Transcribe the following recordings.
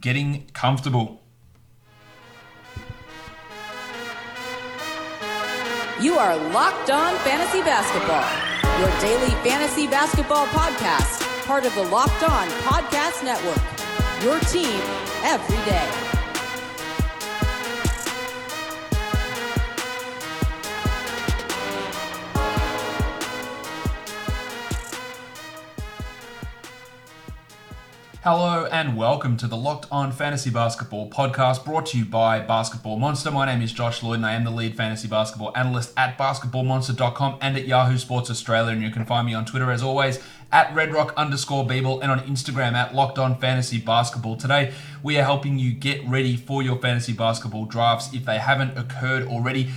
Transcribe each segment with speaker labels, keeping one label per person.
Speaker 1: getting comfortable.
Speaker 2: You are Locked On Fantasy Basketball, your daily fantasy basketball podcast, part of the Locked On Podcast Network, your team every day.
Speaker 1: Hello and welcome to the Locked On Fantasy Basketball podcast brought to you by Basketball Monster. My name is Josh Lloyd and I am the lead fantasy basketball analyst at basketballmonster.com and at Yahoo Sports Australia. And you can find me on Twitter as always at redrock_Beeble and on Instagram at Locked On Fantasy Basketball. Today we are helping you get ready for your fantasy basketball drafts if they haven't occurred already.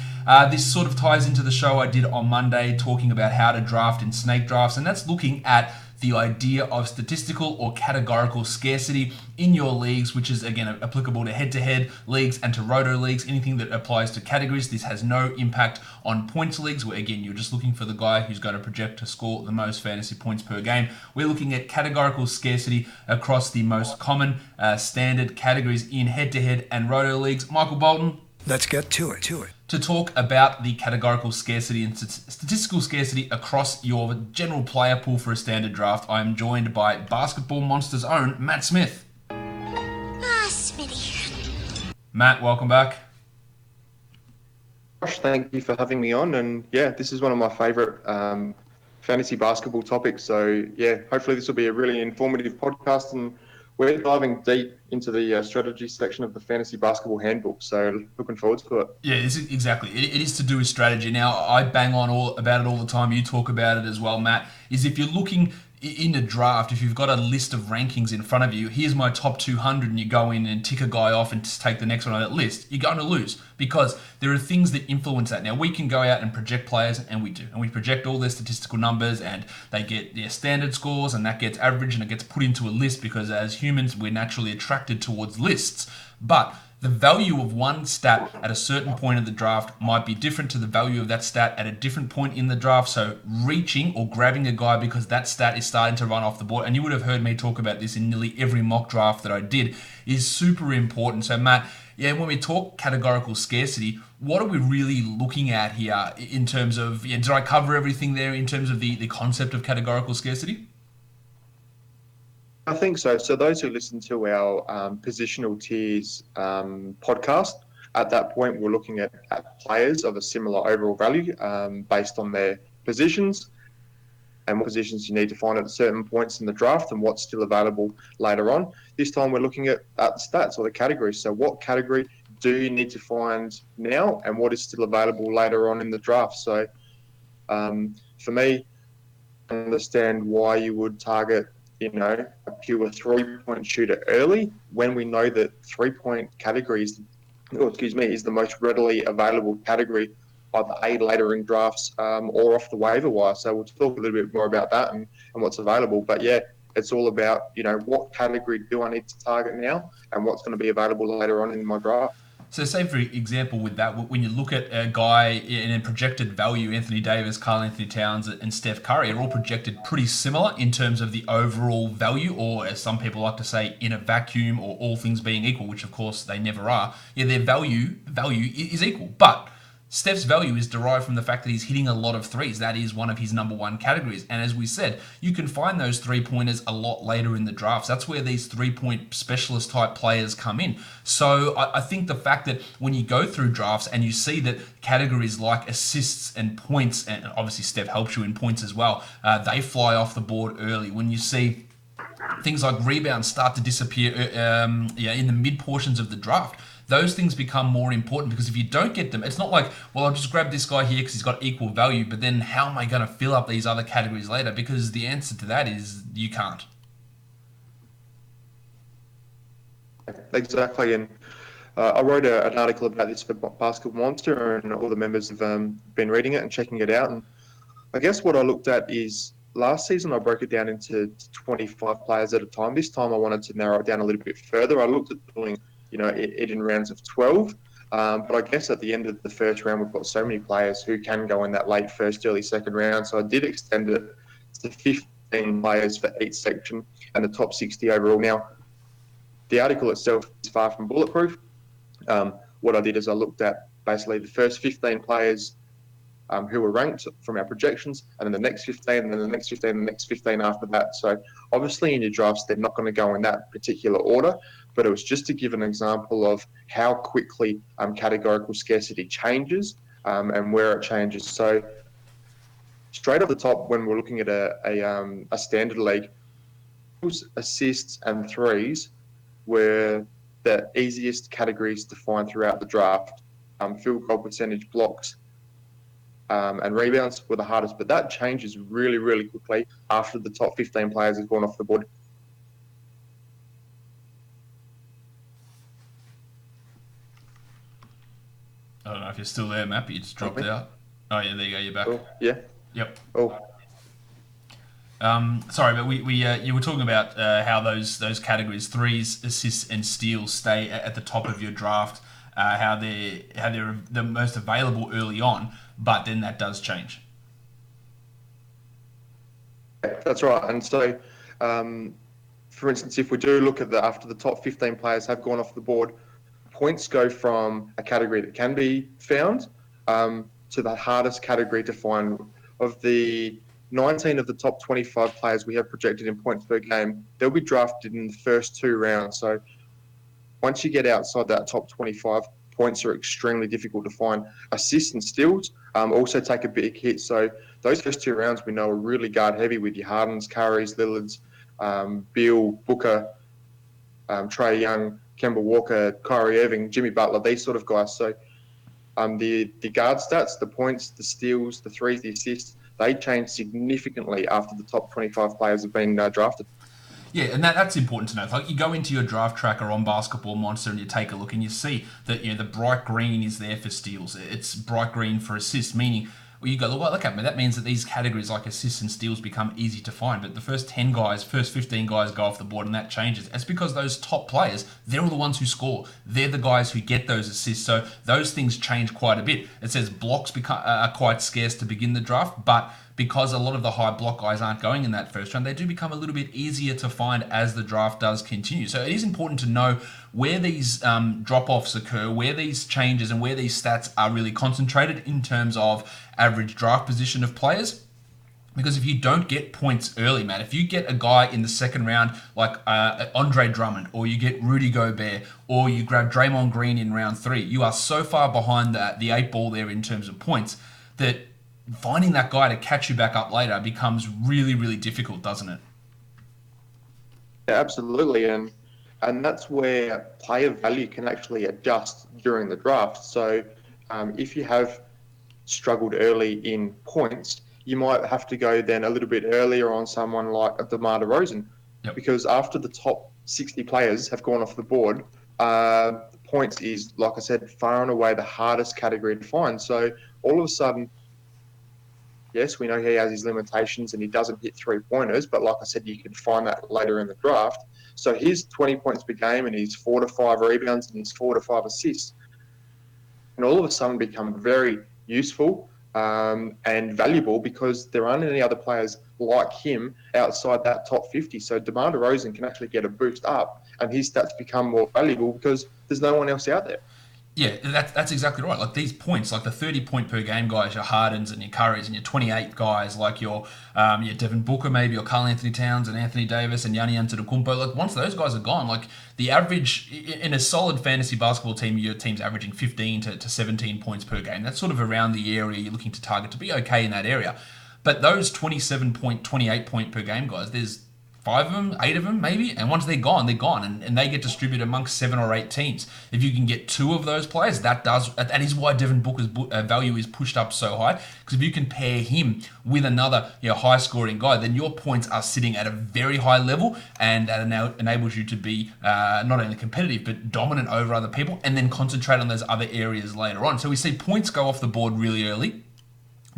Speaker 1: This sort of ties into the show I did on Monday talking about how to draft in snake drafts, and that's looking at the idea of statistical or categorical scarcity in your leagues, which is again applicable to head-to-head leagues and to roto leagues. Anything that applies to categories, this has no impact on points leagues, where again you're just looking for the guy who's going to project to score the most fantasy points per game. We're looking at categorical scarcity across the most common standard categories in head-to-head and roto leagues. Michael Bolton,
Speaker 3: let's get to it.
Speaker 1: To talk about the categorical scarcity and statistical scarcity across your general player pool for a standard draft, I am joined by Basketball Monster's own Matt Smith.
Speaker 4: Smitty.
Speaker 1: Matt, welcome back.
Speaker 5: Josh, thank you for having me on. And yeah, this is one of my favourite fantasy basketball topics. So yeah, hopefully this will be a really informative podcast, and we're diving deep into the strategy section of the Fantasy Basketball Handbook, so looking forward to it.
Speaker 1: Yeah, exactly. It is to do with strategy. Now, I bang on about it all the time. You talk about it as well, Matt, is if you're looking in a draft, if you've got a list of rankings in front of you, here's my top 200, and you go in and tick a guy off and just take the next one on that list, you're going to lose because there are things that influence that. Now, we can go out and project players, and we do. And we project all their statistical numbers, and they get their standard scores, and that gets averaged, and it gets put into a list because as humans, we're naturally attracted towards lists. But the value of one stat at a certain point of the draft might be different to the value of that stat at a different point in the draft. So reaching or grabbing a guy because that stat is starting to run off the board, and you would have heard me talk about this in nearly every mock draft that I did, is super important. So Matt, yeah, when we talk categorical scarcity, what are we really looking at here in terms of, did I cover everything there in terms of the concept of categorical scarcity?
Speaker 5: I think so. So those who listen to our positional tiers podcast, at that point we're looking at players of a similar overall value based on their positions and what positions you need to find at certain points in the draft and what's still available later on. This time we're looking at the stats or the categories. So what category do you need to find now and what is still available later on in the draft? So for me, I understand why you would target a pure three-point shooter early when we know that three-point category is the most readily available category either later in drafts or off the waiver wire. So we'll talk a little bit more about that and what's available. But yeah, it's all about, what category do I need to target now and what's going to be available later on in my draft.
Speaker 1: So say, for example, with that, when you look at a guy in a projected value, Anthony Davis, Karl Anthony Towns, and Steph Curry are all projected pretty similar in terms of the overall value, or as some people like to say, in a vacuum, or all things being equal, which of course they never are. Yeah, their value is equal. But Steph's value is derived from the fact that he's hitting a lot of threes. That is one of his number one categories. And as we said, you can find those three-pointers a lot later in the drafts. That's where these three-point specialist type players come in. So I think the fact that when you go through drafts and you see that categories like assists and points, and obviously Steph helps you in points as well, they fly off the board early. When you see things like rebounds start to disappear in the mid portions of the draft, those things become more important, because if you don't get them, it's not like, well, I'll just grab this guy here because he's got equal value, but then how am I going to fill up these other categories later? Because the answer to that is you can't.
Speaker 5: Exactly, and I wrote an article about this for Basketball Monster, and all the members have been reading it and checking it out. And I guess what I looked at is, last season I broke it down into 25 players at a time. This time I wanted to narrow it down a little bit further. I looked at doing it in rounds of 12. But I guess at the end of the first round, we've got so many players who can go in that late first, early second round. So I did extend it to 15 players for each section and the top 60 overall. Now, the article itself is far from bulletproof. What I did is I looked at basically the first 15 players who were ranked from our projections, and then the next 15, and then the next 15, and the next 15 after that. So obviously in your drafts, they're not going to go in that particular order, but it was just to give an example of how quickly categorical scarcity changes and where it changes. So straight off the top, when we're looking at a standard league, assists and threes were the easiest categories to find throughout the draft. Field goal percentage, blocks, and rebounds were the hardest, but that changes really, really quickly after the top 15 players have gone off the board.
Speaker 1: I don't know if you're still there, Matt, but you just dropped out. Oh, yeah, there you go, you're back.
Speaker 5: Oh, yeah.
Speaker 1: Yep.
Speaker 5: Oh.
Speaker 1: Sorry, but you were talking about how those categories, threes, assists, and steals, stay at the top of your draft. How they're the most available early on, but then that does change.
Speaker 5: That's right. And so, for instance, if we do look at after the top 15 players have gone off the board, points go from a category that can be found to the hardest category to find. Of the 19 of the top 25 players we have projected in points per game, they'll be drafted in the first 2 rounds. So once you get outside that top 25, points are extremely difficult to find. Assists and steals also take a big hit. So those first 2 rounds we know are really guard heavy with your Hardens, Currys, Lillards, Beal, Booker, Trae Young, Kemba Walker, Kyrie Irving, Jimmy Butler, these sort of guys. So the guard stats, the points, the steals, the threes, the assists, they change significantly after the top 25 players have been drafted.
Speaker 1: Yeah, and that's important to know. Like you go into your draft tracker on Basketball Monster and you take a look and you see that the bright green is there for steals. It's bright green for assists, meaning you go, well, look at me. That means that these categories like assists and steals become easy to find. But the first 10 guys, first 15 guys go off the board and that changes. It's because those top players, they're all the ones who score. They're the guys who get those assists. So those things change quite a bit. It says blocks are quite scarce to begin the draft, but because a lot of the high block guys aren't going in that first round, they do become a little bit easier to find as the draft does continue. So it is important to know where these drop-offs occur, where these changes and where these stats are really concentrated in terms of average draft position of players. Because if you don't get points early, Matt, if you get a guy in the second round like Andre Drummond, or you get Rudy Gobert, or you grab Draymond Green in round 3, you are so far behind the 8 ball there in terms of points that finding that guy to catch you back up later becomes really, really difficult, doesn't it?
Speaker 5: Yeah, absolutely. And that's where player value can actually adjust during the draft. So if you have struggled early in points, you might have to go then a little bit earlier on someone like DeMar DeRozan.
Speaker 1: Yep.
Speaker 5: Because after the top 60 players have gone off the board, points is, like I said, far and away the hardest category to find. So all of a sudden, yes, we know he has his limitations and he doesn't hit 3-pointers, but like I said, you can find that later in the draft. So his 20 points per game and his 4 to 5 rebounds and his 4 to 5 assists, and all of a sudden become very useful and valuable because there aren't any other players like him outside that top 50. So DeMar DeRozan can actually get a boost up and his stats become more valuable because there's no one else out there.
Speaker 1: Yeah, that's exactly right. Like these points, like the 30-point per game guys, your Hardens and your Currys, and your 28 guys like your Devin Booker, maybe your Karl Anthony Towns and Anthony Davis and Giannis Antetokounmpo. Like once those guys are gone, like the average in a solid fantasy basketball team, your team's averaging 15 to 17 points per game. That's sort of around the area you're looking to target to be okay in that area. But those 27-point, 28-point per game guys, there's 5 of them, 8 of them maybe, and once they're gone, and they get distributed amongst 7 or 8 teams. If you can get 2 of those players, that is why Devin Booker's value is pushed up so high, because if you can pair him with another high-scoring guy, then your points are sitting at a very high level, and that enables you to be not only competitive, but dominant over other people, and then concentrate on those other areas later on. So we see points go off the board really early.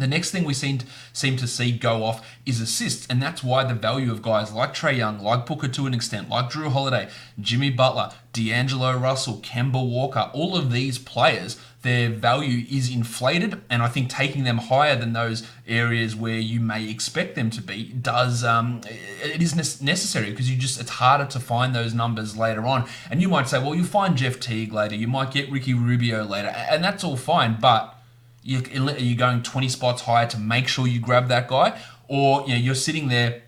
Speaker 1: The next thing we seem to see go off is assists, and that's why the value of guys like Trae Young, like Booker to an extent, like Drew Holiday, Jimmy Butler, D'Angelo Russell, Kemba Walker, all of these players, their value is inflated, and I think taking them higher than those areas where you may expect them to be does it is necessary, because it's harder to find those numbers later on. And you might say, well, you find Jeff Teague later, you might get Ricky Rubio later, and that's all fine, but are you going 20 spots higher to make sure you grab that guy? Or you're sitting there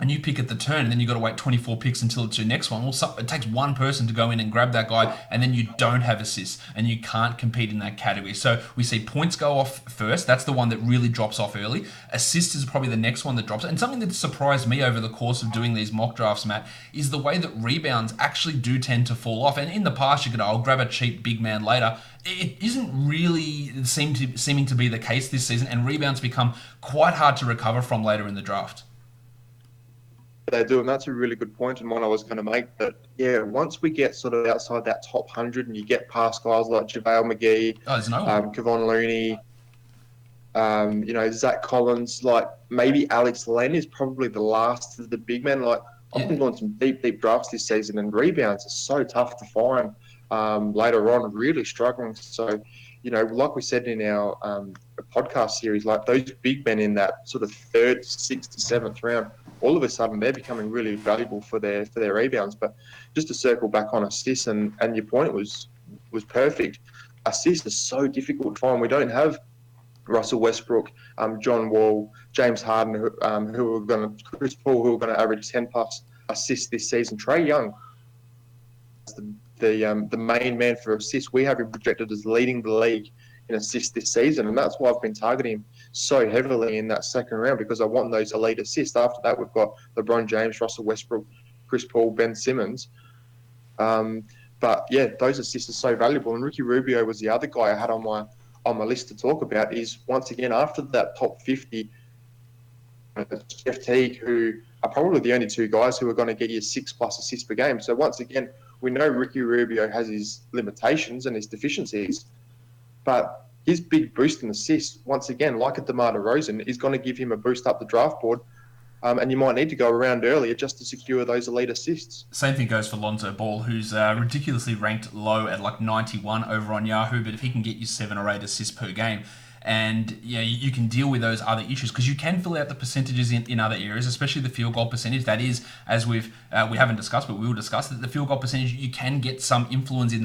Speaker 1: and you pick at the turn, and then you've got to wait 24 picks until it's your next one. Well, it takes one person to go in and grab that guy, and then you don't have assists, and you can't compete in that category. So we see points go off first. That's the one that really drops off early. Assists is probably the next one that drops. And something that surprised me over the course of doing these mock drafts, Matt, is the way that rebounds actually do tend to fall off. And in the past, you could, I'll grab a cheap big man later. It isn't really seeming to be the case this season, and rebounds become quite hard to recover from later in the draft.
Speaker 5: They do, and that's a really good point, and one I was going to make. That once we get sort of outside that top 100, and you get past guys like JaVale McGee, Kevon Looney, Zach Collins, like maybe Alex Len is probably the last of the big men. Like I've been doing some deep drafts this season, and rebounds are so tough to find later on, really struggling. So, like we said in our podcast series, like those big men in that sort of 3rd, 6th, 7th round, all of a sudden they're becoming really valuable for their rebounds. But just to circle back on assists, and your point was perfect. Assists are so difficult to find. We don't have Russell Westbrook, John Wall, James Harden, Chris Paul, who are going to average 10 plus assists this season. Trae Young, the main man for assists. We have him projected as leading the league in assists this season, and that's why I've been targeting him so heavily in that second round, because I want those elite assists. After that, we've got LeBron James, Russell Westbrook, Chris Paul, Ben Simmons. But those assists are so valuable. And Ricky Rubio was the other guy I had on my list to talk about. Is once again after that top 50, Jeff Teague, who are probably the only two guys who are going to get you 6+ assists per game. So once again, we know Ricky Rubio has his limitations and his deficiencies, but his big boost in assists, once again, like a DeMar DeRozan, is going to give him a boost up the draft board. And you might need to go around earlier just to secure those elite assists.
Speaker 1: Same thing goes for Lonzo Ball, who's ridiculously ranked low at like 91 over on Yahoo, but if he can get you 7 or 8 assists per game, and you can deal with those other issues, because you can fill out the percentages in other areas, especially the field goal percentage. That is, as we haven't discussed, but we will discuss that the field goal percentage, you can get some influence in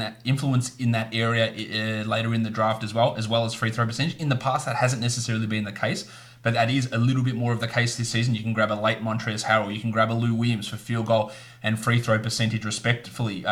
Speaker 1: that area later in the draft as well as free throw percentage. In the past, that hasn't necessarily been the case, but that is a little bit more of the case this season. You can grab a late Montrezl Harrell, you can grab a Lou Williams for field goal and free throw percentage respectively.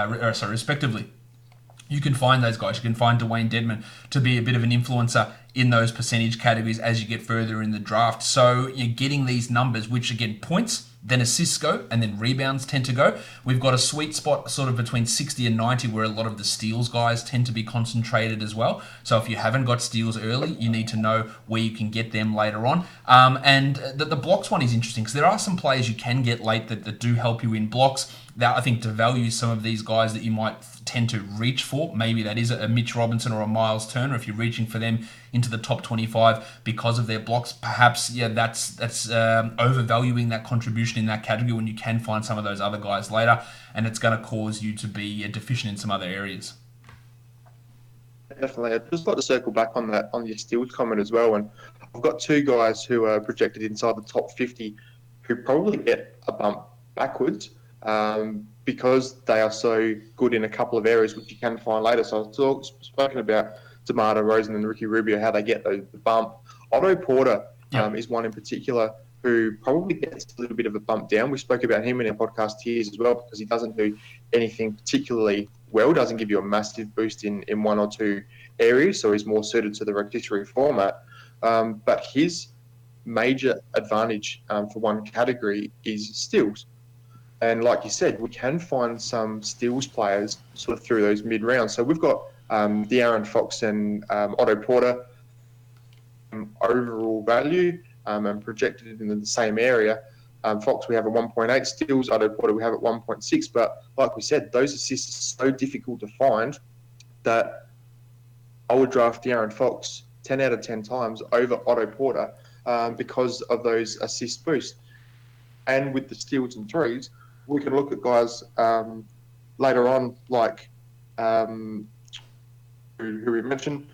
Speaker 1: You can find those guys. You can find Dwayne Dedmon to be a bit of an influencer in those percentage categories as you get further in the draft. So you're getting these numbers, which again, points, then assists go, and then rebounds tend to go. We've got a sweet spot sort of between 60 and 90 where a lot of the steals guys tend to be concentrated as well. So if you haven't got steals early, you need to know where you can get them later on. And the blocks one is interesting, because there are some players you can get late that do help you in blocks. That I think devalues some of these guys that you might tend to reach for. Maybe that is a Mitch Robinson or a Miles Turner. If you're reaching for them into the top 25 because of their blocks, perhaps that's overvaluing that contribution in that category when you can find some of those other guys later, and it's going to cause you to be deficient in some other areas.
Speaker 5: Definitely. I'd just like to circle back on your steals comment as well. And I've got two guys who are projected inside the top 50 who probably get a bump backwards. Because they are so good in a couple of areas which you can find later. So I've spoken about DeMar DeRozan and Ricky Rubio, how they get the bump. Otto Porter is one in particular who probably gets a little bit of a bump down. We spoke about him in our podcast here as well, because he doesn't do anything particularly well, doesn't give you a massive boost in one or two areas, so he's more suited to the rotisserie format. But his major advantage for one category is steals. And like you said, we can find some steals players sort of through those mid-rounds. So we've got De'Aaron Fox and Otto Porter overall value and projected in the same area. Fox, we have at 1.8 steals. Otto Porter, we have at 1.6. But like we said, those assists are so difficult to find that I would draft De'Aaron Fox 10 out of 10 times over Otto Porter because of those assist boosts. And with the steals and threes, we can look at guys later on like who we mentioned,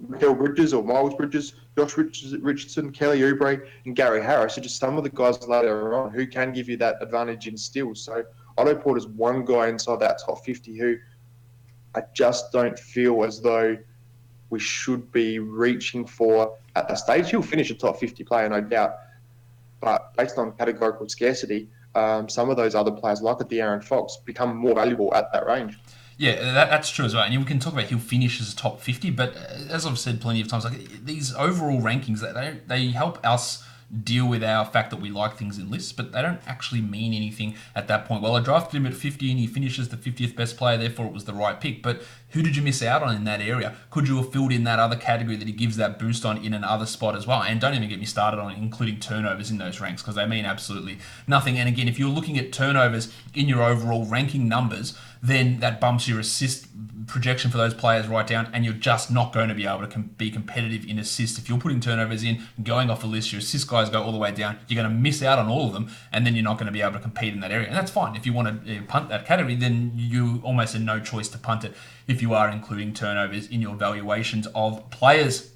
Speaker 5: Mikael Bridges or Miles Bridges, Josh Richardson, Kelly Oubre, and Gary Harris are just some of the guys later on who can give you that advantage in steals. So Otto Porter's one guy inside that top 50 who I just don't feel as though we should be reaching for at the stage. He'll finish a top 50 player, no doubt. But based on categorical scarcity, some of those other players, like a De'Aaron Fox, become more valuable at that range.
Speaker 1: Yeah, that's true as well. And we can talk about he'll finish as a top 50, but as I've said plenty of times, like these overall rankings, they help us deal with our fact that we like things in lists, but they don't actually mean anything at that point. Well, I drafted him at 50 and he finishes the 50th best player, therefore it was the right pick. But who did you miss out on in that area? Could you have filled in that other category that he gives that boost on in another spot as well? And don't even get me started on including turnovers in those ranks, because they mean absolutely nothing. And again, if you're looking at turnovers in your overall ranking numbers, then that bumps your assist projection for those players right down, and you're just not going to be able to be competitive in assists. If you're putting turnovers in, going off a list, your assist guys go all the way down, you're going to miss out on all of them, and then you're not going to be able to compete in that area. And that's fine. If you want to punt that category, then you almost have no choice to punt it if you are including turnovers in your valuations of players.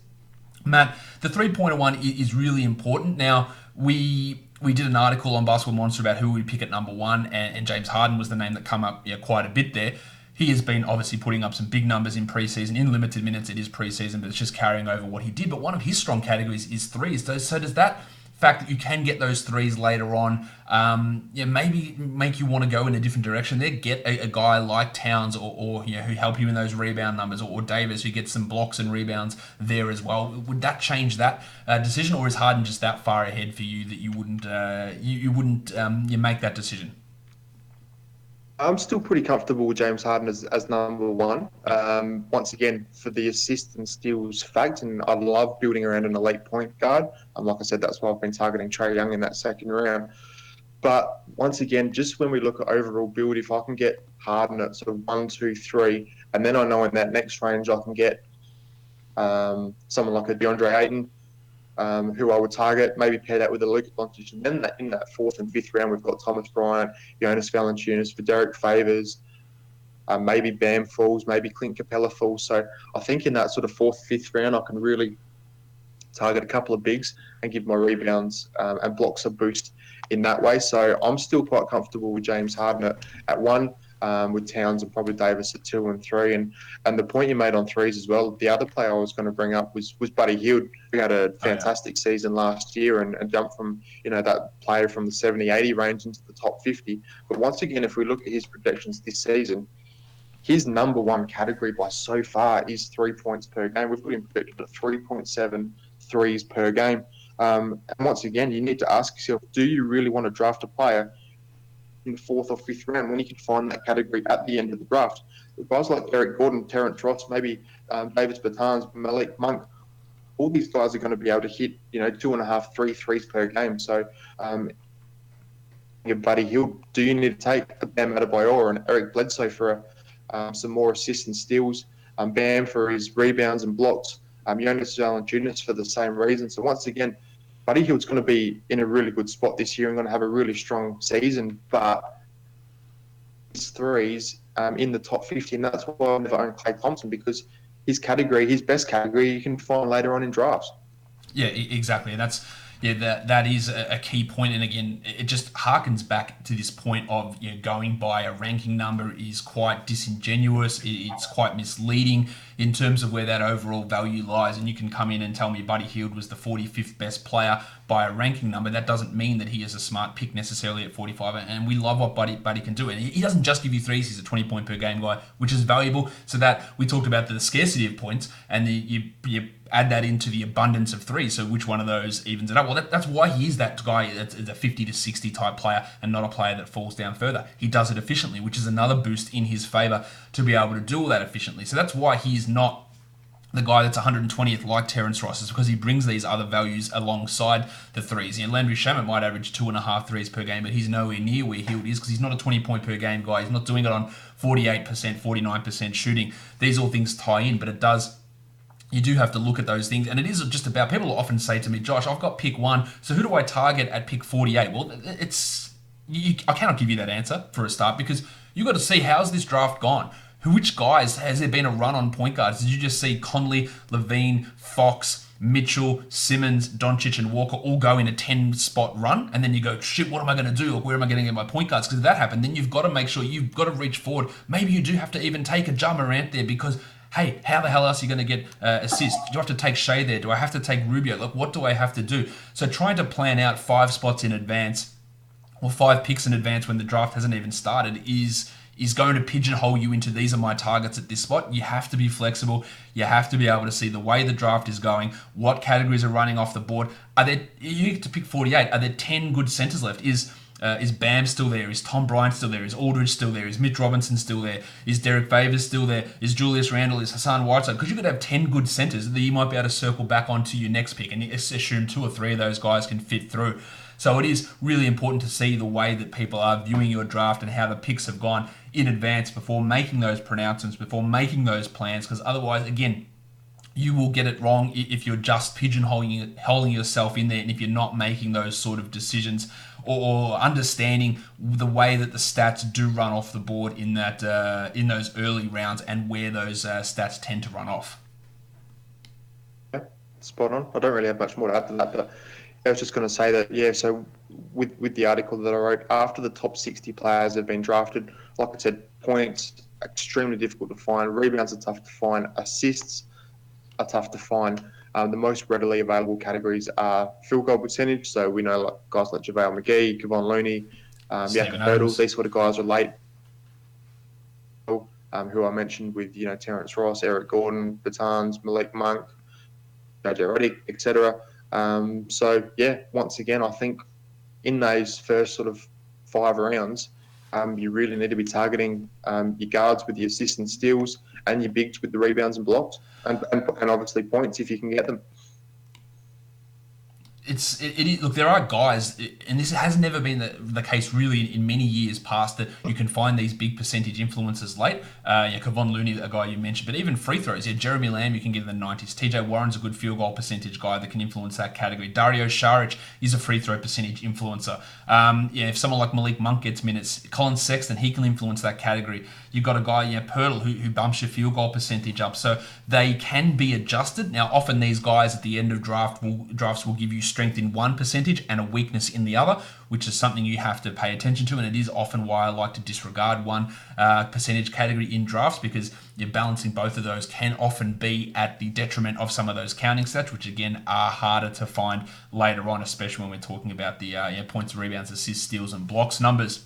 Speaker 1: Matt, the three-pointer one is really important. Now, we did an article on Basketball Monster about who we pick at number one, and James Harden was the name that come up quite a bit there. He has been obviously putting up some big numbers in preseason. In limited minutes, it is preseason, but it's just carrying over what he did. But one of his strong categories is threes. So does that fact that you can get those threes later on, maybe make you want to go in a different direction there? Get a guy like Towns or who help you in those rebound numbers, or Davis who gets some blocks and rebounds there as well. Would that change that decision, or is Harden just that far ahead for you that you wouldn't make that decision?
Speaker 5: I'm still pretty comfortable with James Harden as number one. Once again, for the assist and steals fact, and I love building around an elite point guard. Like I said, that's why I've been targeting Trae Young in that second round. But once again, just when we look at overall build, if I can get Harden at sort of 1, 2, 3, and then I know in that next range I can get someone like a DeAndre Ayton, who I would target, maybe pair that with a Luka Doncic. And then in that fourth and fifth round, we've got Thomas Bryant, Jonas Valanciunas, for Derek Favors, maybe Bam falls, maybe Clint Capella falls. So I think in that sort of fourth, fifth round, I can really target a couple of bigs and give my rebounds and blocks a boost in that way. So I'm still quite comfortable with James Harden at one. With Towns and probably Davis at 2 and 3. And the point you made on threes as well, the other player I was going to bring up was Buddy Hield, who had a fantastic season last year and jumped from, that player from the 70, 80 range into the top 50. But once again, if we look at his projections this season, his number one category by so far is 3 points per game. We've got him projected at 3.7 threes per game. And once again, you need to ask yourself, do you really want to draft a player in the fourth or fifth round when you can find that category at the end of the draft? Guys like Eric Gordon, Terrence Ross, maybe Davis Bertans, Malik Monk, all these guys are going to be able to hit 2.5, 3 threes per game. So your Buddy Hield, do you need to take a Bam Adebayor and Eric Bledsoe for some more assists and steals, Bam for his rebounds and blocks, Jonas Valanciunas for the same reason? So once again, Buddy Hield's going to be in a really good spot this year and going to have a really strong season, but his threes in the top 50, and that's why I never own Klay Thompson, because his best category, you can find later on in drafts.
Speaker 1: Yeah, exactly. That is a key point, and again, it just harkens back to this point of going by a ranking number is quite disingenuous. It's quite misleading in terms of where that overall value lies. And you can come in and tell me Buddy Hield was the 45th best player by a ranking number. That doesn't mean that he is a smart pick necessarily at 45. And we love what Buddy can do. And he doesn't just give you threes. He's a 20-point per game guy, which is valuable. So that we talked about the scarcity of points, and you add that into the abundance of threes. So which one of those evens it up? Well, that's why he is that guy that's a 50 to 60 type player and not a player that falls down further. He does it efficiently, which is another boost in his favor to be able to do all that efficiently. So that's why he's not the guy that's 120th like Terrence Ross, is because he brings these other values alongside the threes. Landry Shamet might average 2.5 threes per game, but he's nowhere near where Hield is because he's not a 20-point per game guy. He's not doing it on 48%, 49% shooting. These all things tie in, but it does you do have to look at those things. And it is just about, people often say to me, Josh, I've got pick 1, so who do I target at pick 48? Well, I cannot give you that answer for a start, because you've got to see, how's this draft gone? Which guys, has there been a run on point guards? Did you just see Conley, Levine, Fox, Mitchell, Simmons, Doncic, and Walker all go in a 10-spot run? And then you go, shit, what am I going to do? Or where am I going to get my point guards? Because if that happened, then you've got to make sure you've got to reach forward. Maybe you do have to even take a Ja Morant there, because hey, how the hell else are you going to get assists? Do you have to take Shea there? Do I have to take Rubio? Look, what do I have to do? So trying to plan out 5 spots in advance, or 5 picks in advance when the draft hasn't even started, is going to pigeonhole you into, these are my targets at this spot. You have to be flexible. You have to be able to see the way the draft is going, what categories are running off the board. You get to pick 48. Are there 10 good centers left? Is Bam still there? Is Tom Bryant still there? Is Aldridge still there? Is Mitch Robinson still there? Is Derek Favors still there? Is Julius Randle? Is Hassan Whiteside? Because you could have 10 good centers that you might be able to circle back onto your next pick and assume 2 or 3 of those guys can fit through. So it is really important to see the way that people are viewing your draft and how the picks have gone in advance before making those pronouncements, before making those plans, because otherwise, again, you will get it wrong if you're just pigeonholing yourself in there, and if you're not making those sort of decisions or understanding the way that the stats do run off the board in those early rounds, and where those stats tend to run off.
Speaker 5: Yeah, spot on. I don't really have much more to add to that, but I was just going to say that, yeah, so with the article that I wrote, after the top 60 players have been drafted, like I said, points, extremely difficult to find. Rebounds are tough to find. Assists are tough to find. The most readily available categories are field goal percentage. So we know, like guys like JaVale McGee, Kevon Looney, Jakob Poeltl, these sort of guys are late. Who I mentioned with, Terrence Ross, Eric Gordon, Bertans, Malik Monk, JJ Redick, etc. So yeah, once again, I think in those first sort of 5 rounds, you really need to be targeting your guards with the assists and steals, and your bigs with the rebounds and blocks, and obviously points if you can get them.
Speaker 1: Look, there are guys, and this has never been the case really in many years past, that you can find these big percentage influences late. Kevon Looney, a guy you mentioned, but even free throws. Jeremy Lamb, you can get in the 90s. TJ Warren's a good field goal percentage guy that can influence that category. Dario Saric is a free throw percentage influencer. If someone like Malik Monk gets minutes, Colin Sexton, he can influence that category. You've got a guy, Poeltl, who bumps your field goal percentage up. So they can be adjusted. Now, often these guys at the end of drafts will give you strength in one percentage and a weakness in the other, which is something you have to pay attention to. And it is often why I like to disregard one percentage category in drafts, because you're balancing both of those can often be at the detriment of some of those counting stats, which again are harder to find later on, especially when we're talking about the points, rebounds, assists, steals, and blocks numbers,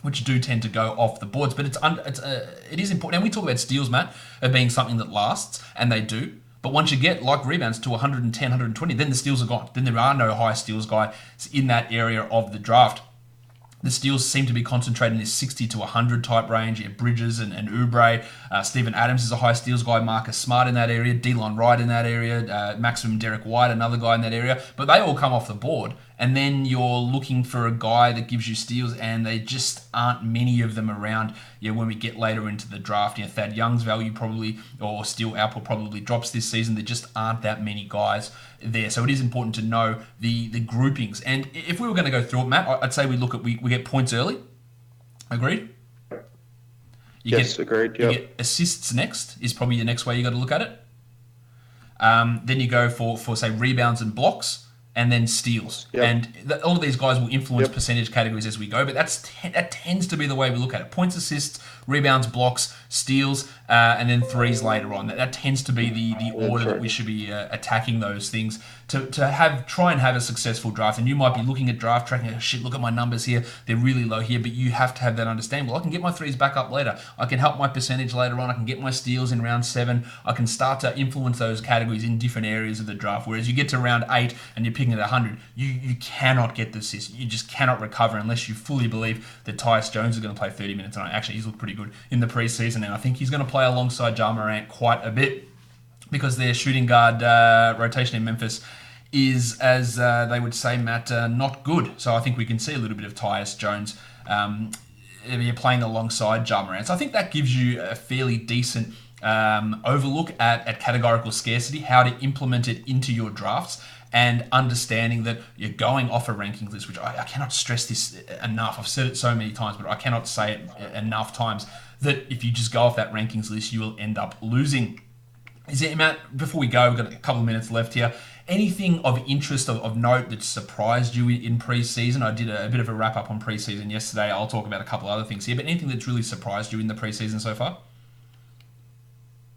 Speaker 1: which do tend to go off the boards. But it is important. And we talk about steals, Matt, of being something that lasts, and they do. But once you get, like rebounds, to 110, 120, then the steals are gone. Then there are no high steals guys in that area of the draft. The steals seem to be concentrated in this 60 to 100 type range. Bridges and Oubre. Steven Adams is a high steals guy. Marcus Smart in that area. Delon Wright in that area. Maximum Derek White, another guy in that area. But they all come off the board. And then you're looking for a guy that gives you steals, and they just aren't many of them around. When we get later into the draft, Thad Young's value probably, or steal output probably drops this season. There just aren't that many guys there. So it is important to know the groupings. And if we were going to go through it, Matt, I'd say we get points early. Agreed?
Speaker 5: Agreed.
Speaker 1: You get assists next, is probably the next way you got to look at it. Then you go for say rebounds and blocks, and then steals. Yep. And all of these guys will influence percentage categories as we go, but that tends to be the way we look at it. Points, assists, rebounds, blocks, steals, and then threes later on. That tends to be the order that we should be attacking those things to try and have a successful draft. And you might be looking at draft tracking, look at my numbers here, they're really low here, but you have to have that understanding. Well, I can get my threes back up later. I can help my percentage later on. I can get my steals in round 7. I can start to influence those categories in different areas of the draft. Whereas you get to round 8 and you're picking at 100, you cannot get the assist. You just cannot recover unless you fully believe that Tyus Jones is going to play 30 minutes tonight. Actually, he's looked pretty good in the preseason, and I think he's going to play alongside Ja Morant quite a bit, because their shooting guard rotation in Memphis is, as they would say, Matt, not good. So I think we can see a little bit of Tyus Jones playing alongside Ja Morant. So I think that gives you a fairly decent overlook at categorical scarcity, how to implement it into your drafts, and understanding that you're going off a rankings list, which I cannot stress this enough. I've said it so many times, but I cannot say it enough times, that if you just go off that rankings list, you will end up losing. Is it, Matt, before we go, we've got a couple of minutes left here, anything of interest, of note that surprised you in pre-season? I did a bit of a wrap-up on pre-season yesterday. I'll talk about a couple of other things here, but anything that's really surprised you in the pre-season so far?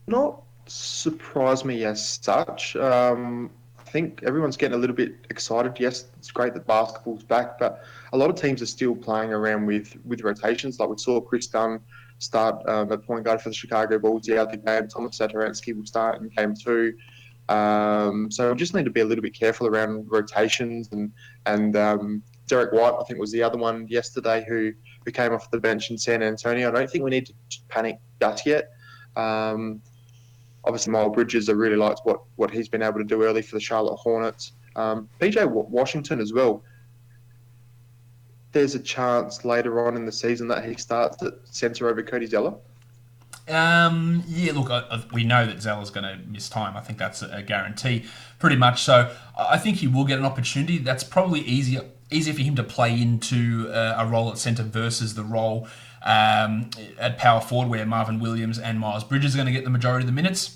Speaker 5: Not surprised me as such. I think everyone's getting a little bit excited. Yes, it's great that basketball's back, but a lot of teams are still playing around with rotations. Like we saw Chris Dunn start at point guard for the Chicago Bulls the other game. Thomas Satoransky will start in game 2. So we just need to be a little bit careful around rotations and Derek White, I think, was the other one yesterday who came off the bench in San Antonio. I don't think we need to panic just yet. Obviously, Miles Bridges, I really liked what he's been able to do early for the Charlotte Hornets. PJ Washington as well. There's a chance later on in the season that he starts at centre over Cody Zeller.
Speaker 1: Yeah, look, we know that Zeller's going to miss time. I think that's a guarantee, pretty much. So I think he will get an opportunity. That's probably easier for him to play into a role at centre versus the role at power forward, where Marvin Williams and Miles Bridges are going to get the majority of the minutes.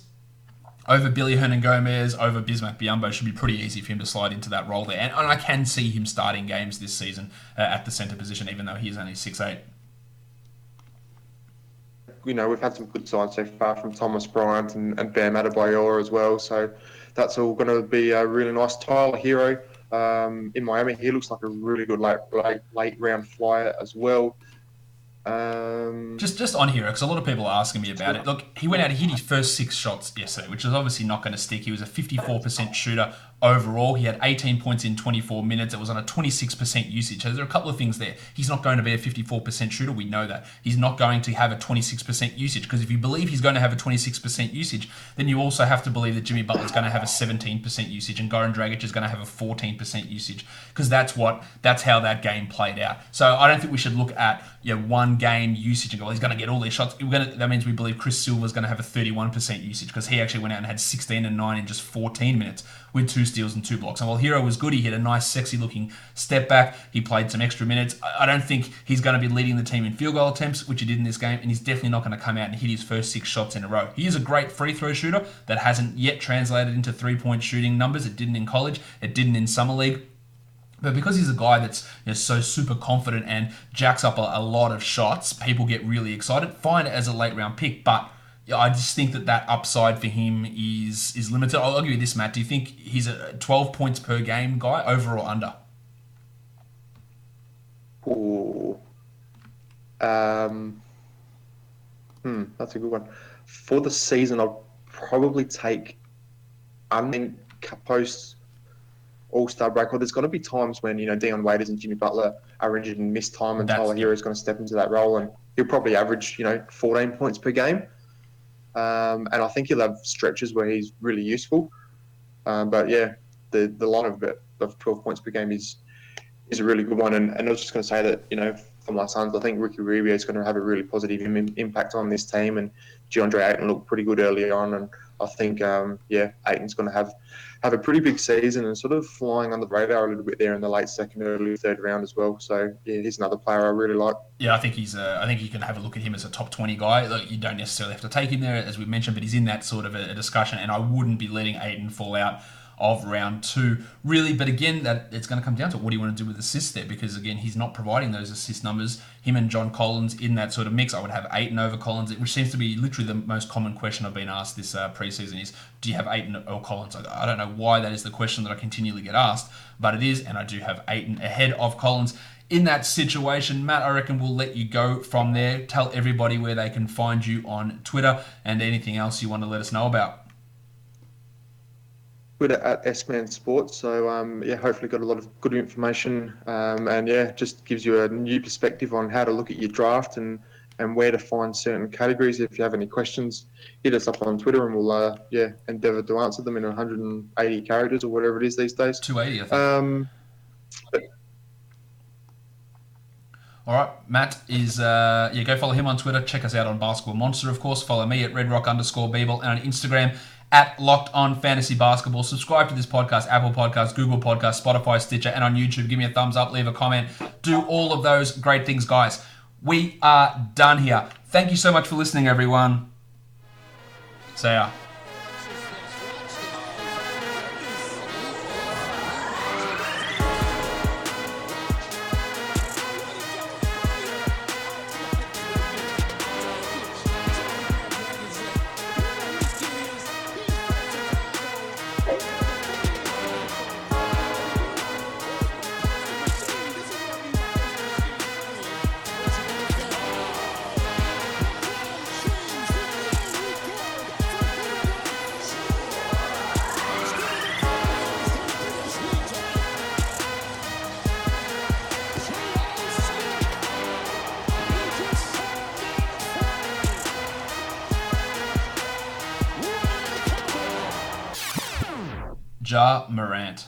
Speaker 1: Over Billy Hernan-Gomez, over Bismack Biyombo, should be pretty easy for him to slide into that role there. And I can see him starting games this season at the centre position, even though he's only 6'8".
Speaker 5: You know, we've had some good signs so far from Thomas Bryant and Bam Adebayor as well. So that's all going to be a really nice. Tyler Hero in Miami, he looks like a really good late round flyer as well.
Speaker 1: Just on here, because a lot of people are asking me about it. Look, he went out and hit his first 6 shots yesterday, which is obviously not going to stick. He was a 54% shooter overall. He had 18 points in 24 minutes. It was on a 26% usage. So there are a couple of things there. He's not going to be a 54% shooter. We know that. He's not going to have a 26% usage, because if you believe he's going to have a 26% usage, then you also have to believe that Jimmy Butler's going to have a 17% usage and Goran Dragic is going to have a 14% usage, because that's how that game played out. So I don't think we should look at one game usage and go, well, he's going to get all these shots. That means we believe Chris Silver's going to have a 31% usage, because he actually went out and had 16 and 9 in just 14 minutes with 2 steals and 2 blocks. And while Hero was good, he hit a nice, sexy-looking step back. He played some extra minutes. I don't think he's going to be leading the team in field goal attempts, which he did in this game, and he's definitely not going to come out and hit his first 6 shots in a row. He is a great free throw shooter that hasn't yet translated into 3-point shooting numbers. It didn't in college. It didn't in summer league. But because he's a guy that's so super confident and jacks up a lot of shots, people get really excited. Fine as a late round pick, but I just think that upside for him is limited. I'll give you this, Matt. Do you think he's a 12 points per game guy, over or under?
Speaker 5: Ooh. That's a good one. For the season, I'll probably take post All-Star break. Well, there's going to be times when Dion Waiters and Jimmy Butler are injured and miss time, and Tyler Hero is going to step into that role, and he'll probably average 14 points per game. And I think he'll have stretches where he's really useful. But yeah, the line of 12 points per game is a really good one. And I was just going to say that, for my Suns, I think Ricky Rubio is going to have a really positive impact on this team. And DeAndre Ayton looked pretty good early on. And I think, Ayton's going to have a pretty big season and sort of flying under the radar a little bit there in the late second, early third round as well. So yeah, he's another player I really like.
Speaker 1: Yeah, I think I think you can have a look at him as a top 20 guy. Like, you don't necessarily have to take him there, as we mentioned, but he's in that sort of a discussion, and I wouldn't be letting Ayton fall out of round 2, really. But again, that it's going to come down to what do you want to do with assists there, because again, he's not providing those assist numbers. Him and John Collins in that sort of mix. I would have Ayton over Collins, which seems to be literally the most common question I've been asked this preseason is, do you have Ayton or Collins? I don't know why that is the question that I continually get asked, but it is, and I do have Ayton ahead of Collins in that situation. Matt, I reckon we'll let you go from there. Tell everybody where they can find you on Twitter and anything else you want to let us know about.
Speaker 5: Twitter at S-Man Sports. So hopefully got a lot of good information, and just gives you a new perspective on how to look at your draft and where to find certain categories. If you have any questions, hit us up on Twitter and we'll endeavour to answer them in 180 characters or whatever it is these days.
Speaker 1: 280, I think. All right, Matt is, go follow him on Twitter. Check us out on Basketball Monster, of course. Follow me at redrock_Beeble and on Instagram at Locked On Fantasy Basketball. Subscribe to this podcast, Apple Podcasts, Google Podcasts, Spotify, Stitcher, and on YouTube. Give me a thumbs up, leave a comment. Do all of those great things, guys. We are done here. Thank you so much for listening, everyone. See ya. Ja Morant.